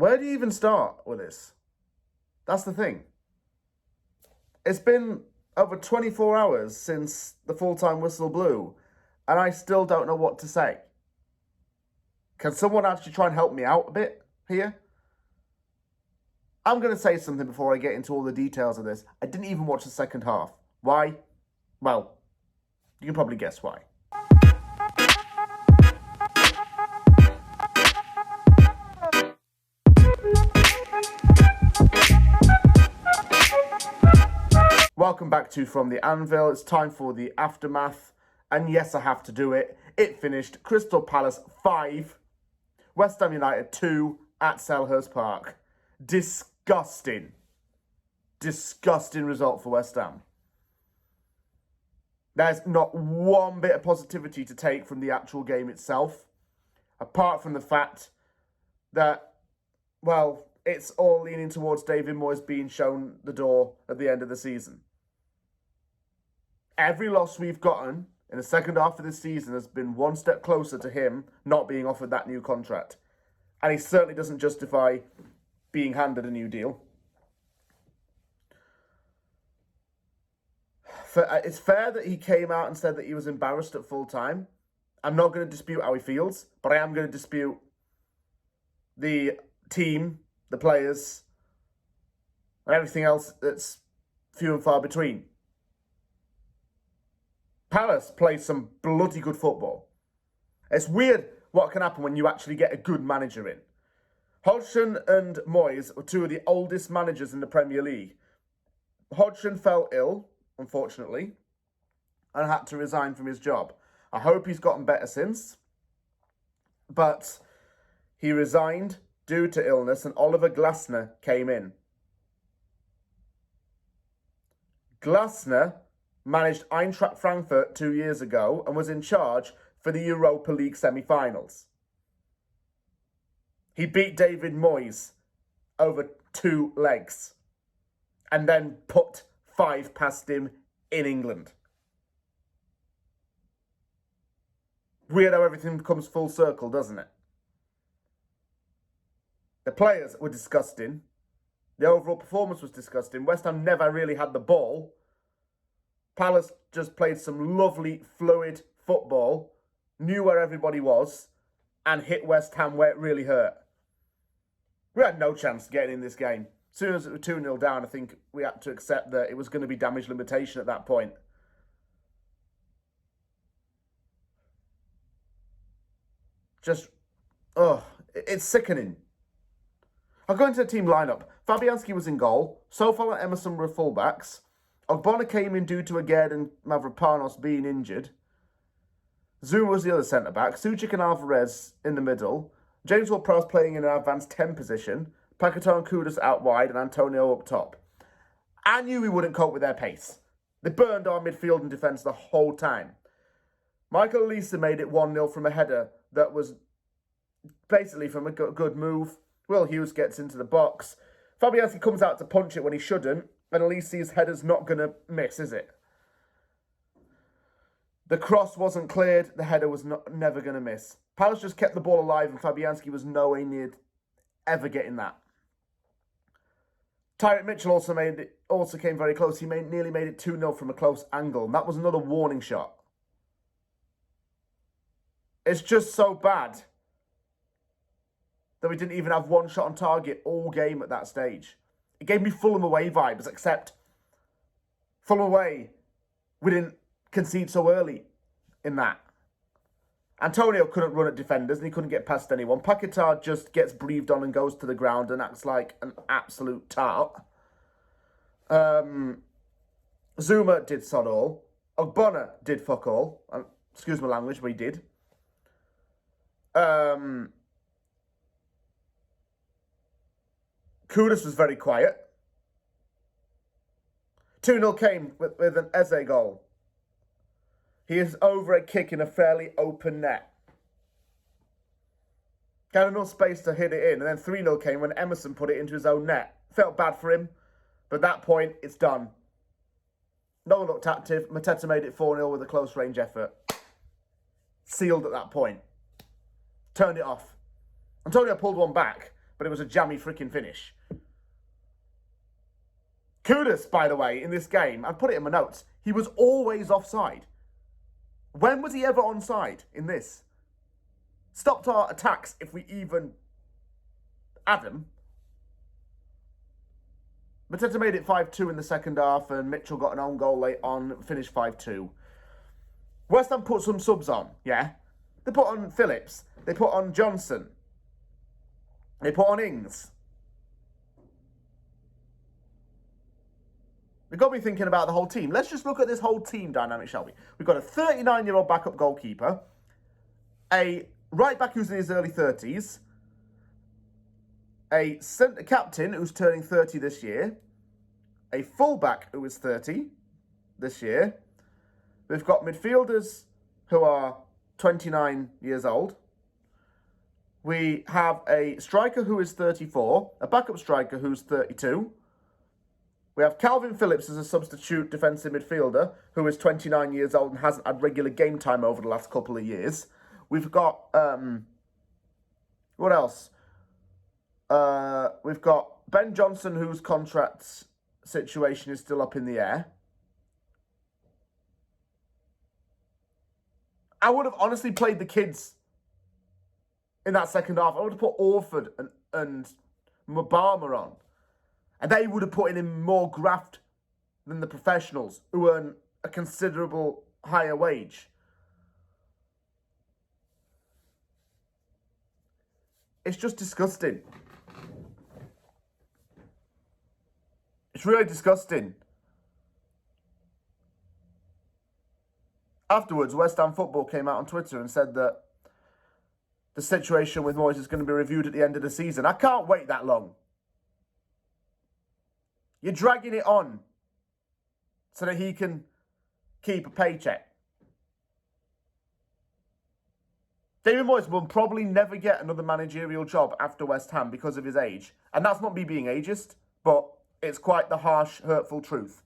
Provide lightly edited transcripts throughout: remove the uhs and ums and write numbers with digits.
Where do you even start with this? That's the thing. It's been over 24 hours since the full-time whistle blew, and I still don't know what to say. Can someone actually try and help me out a bit here? I'm going to say something before I get into all the details of this. I didn't even watch the second half. Why? Well, you can probably guess why. Welcome back to From the Anvil. It's time for the aftermath. And yes, I have to do it. It finished Crystal Palace 5, West Ham United 2 at Selhurst Park. Disgusting result for West Ham. There's not one bit of positivity to take from the actual game itself, apart from the fact that, well, it's all leaning towards David Moyes being shown the door at the end of the season. Every loss we've gotten in the second half of the season has been one step closer to him not being offered that new contract. And he certainly doesn't justify being handed a new deal. It's fair that he came out and said that he was embarrassed at full time. I'm not going to dispute how he feels, but I am going to dispute the team, the players, and everything else that's few and far between. Palace played some bloody good football. It's weird what can happen when you actually get a good manager in. Hodgson and Moyes were two of the oldest managers in the Premier League. Hodgson fell ill, unfortunately, and had to resign from his job. I hope he's gotten better since, but he resigned due to illness and Oliver Glasner came in. Glasner managed Eintracht Frankfurt 2 years ago and was in charge for the Europa League semi-finals. He beat David Moyes over 2 legs and then put 5 past him in England. Weird how everything comes full circle, doesn't it? The players were disgusting. The overall performance was disgusting. West Ham never really had the ball. Palace just played some lovely, fluid football, knew where everybody was, and hit West Ham where it really hurt. We had no chance of getting in this game. As soon as it was 2-0 down, I think we had to accept that it was going to be damage limitation at that point. It's sickening. I'll go into the team lineup. Fabianski was in goal. Sofal and Emerson were fullbacks. Ogbonna came in due to Aged and Mavropanos being injured. Zouma was the other centre-back. Suchik and Alvarez in the middle. James Ward-Prowse playing in an advanced 10 position. Paquetá and Kudus out wide and Antonio up top. I knew we wouldn't cope with their pace. They burned our midfield and defence the whole time. Michael Olise made it 1-0 from a header that was basically from a good move. Will Hughes gets into the box. Fabianski comes out to punch it when he shouldn't. And Olise's header's not going to miss, is it? The cross wasn't cleared. The header was never going to miss. Palace just kept the ball alive and Fabianski was nowhere near ever getting that. Tyrick Mitchell also came very close. He nearly made it 2-0 from a close angle. And that was another warning shot. It's just so bad that we didn't even have one shot on target all game at that stage. It gave me Fulham away vibes, except Fulham away, we didn't concede so early in that. Antonio couldn't run at defenders and he couldn't get past anyone. Paquetá just gets breathed on and goes to the ground and acts like an absolute tart. Zouma did sod all. Ogbonna did fuck all. Excuse my language, but he did. Kudus was very quiet. 2-0 came with an Eze goal. He is over a kick in a fairly open net. Had enough space to hit it in, and then 3-0 came when Emerson put it into his own net. Felt bad for him, but at that point, it's done. No one looked active. Mateta made it 4-0 with a close range effort. Sealed at that point. Turned it off. Antonio pulled one back, but it was a jammy freaking finish. Kudus, by the way, in this game, I've put it in my notes, he was always offside. When was he ever onside in this? Stopped our attacks if we even had him. Mateta made it 5-2 in the second half, and Mitchell got an own goal late on, finished 5-2. West Ham put some subs on, yeah? They put on Phillips, they put on Johnson, they put on Ings. It got me thinking about the whole team. Let's just look at this whole team dynamic, shall we? We've got a 39-year-old backup goalkeeper, a right back who's in his early 30s, a centre captain who's turning 30 this year, a fullback who is 30 this year. We've got midfielders who are 29 years old. We have a striker who is 34, a backup striker who's 32. We have Calvin Phillips as a substitute defensive midfielder who is 29 years old and hasn't had regular game time over the last couple of years. We've got, what else? We've got Ben Johnson, whose contract situation is still up in the air. I would have honestly played the kids in that second half. I would have put Orford and Mubama on. And they would have put in more graft than the professionals who earn a considerable higher wage. It's just disgusting. It's really disgusting. Afterwards, West Ham Football came out on Twitter and said that the situation with Moyes is going to be reviewed at the end of the season. I can't wait that long. You're dragging it on so that he can keep a paycheck. David Moyes will probably never get another managerial job after West Ham because of his age. And that's not me being ageist, but it's quite the harsh, hurtful truth.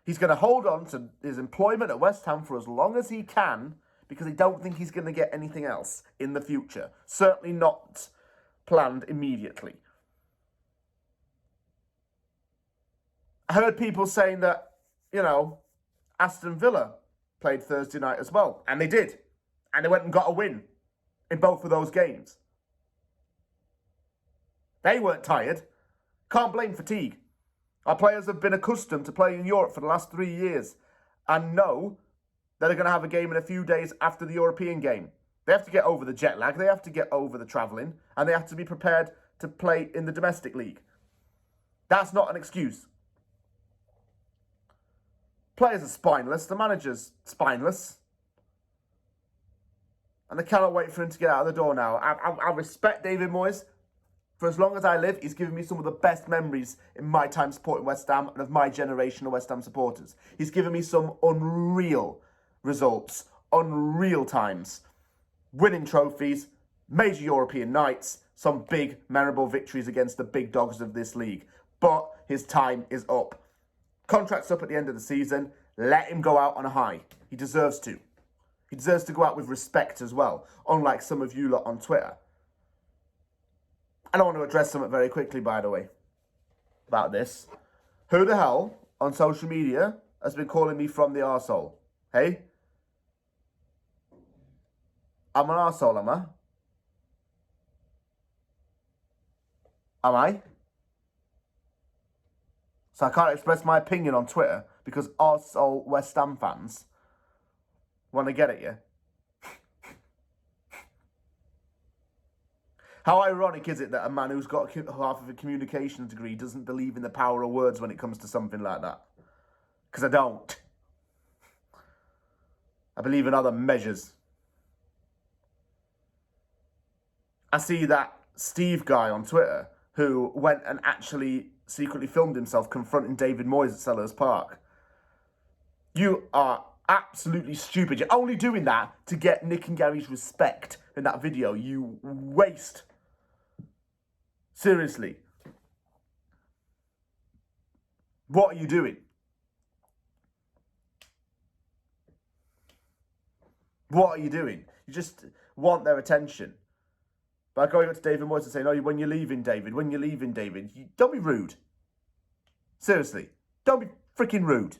He's going to hold on to his employment at West Ham for as long as he can because I don't think he's going to get anything else in the future. Certainly not planned immediately. I heard people saying that, Aston Villa played Thursday night as well. And they did. And they went and got a win in both of those games. They weren't tired. Can't blame fatigue. Our players have been accustomed to playing in Europe for the last 3 years and know that they're going to have a game in a few days after the European game. They have to get over the jet lag, they have to get over the travelling, and they have to be prepared to play in the domestic league. That's not an excuse. Players are spineless, the manager's spineless. And I cannot wait for him to get out of the door now. I respect David Moyes. For as long as I live, he's given me some of the best memories in my time supporting West Ham and of my generation of West Ham supporters. He's given me some unreal results, unreal times, winning trophies, major European nights, some big, memorable victories against the big dogs of this league. But his time is up. Contract's up at the end of the season. Let him go out on a high. He deserves to. He deserves to go out with respect as well, unlike some of you lot on Twitter. And I want to address something very quickly, by the way, about this. Who the hell on social media has been calling me from the arsehole? Hey? I'm an arsehole, am I? Am I? So I can't express my opinion on Twitter because arsehole West Ham fans want to get at you. How ironic is it that a man who's got half of a communications degree doesn't believe in the power of words when it comes to something like that? Because I don't. I believe in other measures. I see that Steve guy on Twitter who went and actually secretly filmed himself confronting David Moyes at Sellers Park. You are absolutely stupid. You're only doing that to get Nick and Gary's respect in that video. You waste. Seriously. What are you doing? What are you doing? You just want their attention. by going up to David Moyes and saying, "Oh, when you're leaving, David, when you're leaving, David, don't be rude. Seriously, don't be freaking rude."